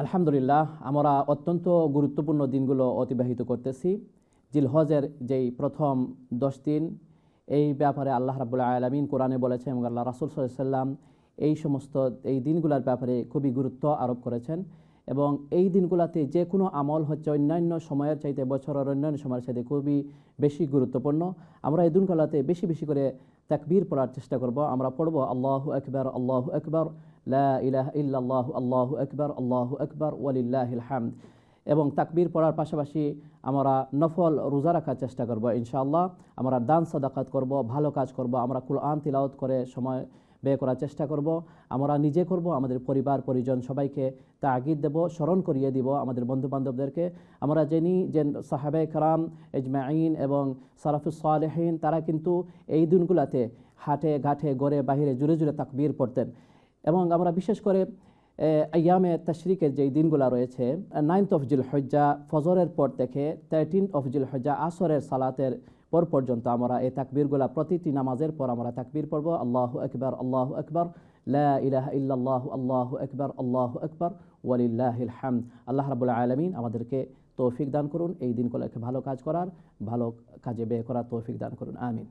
আলহামদুলিল্লাহ, আমরা অত্যন্ত গুরুত্বপূর্ণ দিনগুলো অতিবাহিত করতেছি। জিলহজের যেই প্রথম 10 দিন, এই ব্যাপারে আল্লাহ রাব্বুল আলামিন কোরআনে বলেছেন এবং আল্লাহ রাসূল সাল্লাল্লাহু আলাইহি সাল্লাম এই দিনগুলোর ব্যাপারে খুবই গুরুত্ব আরোপ করেছেন। এবং এই দিনগুলোতে যে কোনো আমল হচ্ছে অন্যান্য সময়ের চাইতে, বছরের অন্যান্য সময়ের চাইতে খুবই বেশি গুরুত্বপূর্ণ। আমরা এই দিনগুলোতে বেশি বেশি করে তাকবীর পড়ার চেষ্টা করব। আমরা পড়ব আল্লাহু আকবার, আল্লাহু আকবার, লা ইলাহা ইল্লাল্লাহু, আল্লাহু আকবার, আল্লাহু আকবার, ওয়ালিল্লাহিল হামদ। এবং তাকবীর পড়ার পাশাপাশি আমরা নফল রোজা রাখার চেষ্টা করব ইনশাআল্লাহ। আমরা দান সাদাকাত করব, ভালো কাজ করব, আমরা কুরআন তিলাওয়াত করে সময় ব্যয় করার চেষ্টা করব। আমরা নিজে করব, আমাদের পরিবার পরিজন সবাইকে তাগিদ দেব, স্মরণ করিয়ে দিব আমাদের বন্ধুবান্ধবদেরকে। আমরা জানি যে সাহাবায়ে কেরাম এজমাইন এবং সালাফুস সালেহিন তারা কিন্তু এই দিনগুলোতে হাটে ঘাটে গড়ে বাহিরে জুড়ে জুড়ে তাকবীর পড়তেন। এবং আমরা বিশেষ করে আইয়ামে তাশরিকের যেই দিনগুলো রয়েছে, 9th of জিলহজ্জা ফজরের পর থেকে 13th of জিলহজ্জা আসরের সালাতের পর পর্যন্ত আমরা এই তাকবীরগুলো প্রতিটি নামাজের পর আমরা তাকবীর পড়ব। আল্লাহু আকবার, আল্লাহু আকবার, লা ইলাহা ইল্লাল্লাহু, আল্লাহু আকবার, আল্লাহু আকবার, ওয়ালিল্লাহিল হামদ। আল্লাহ রাব্বুল আলামিন আমাদেরকে তৌফিক দান করুন এই দিনগুলোকে ভালো কাজ করার, ভালো কাজে ব্যয় করার তৌফিক দান করুন। আমিন।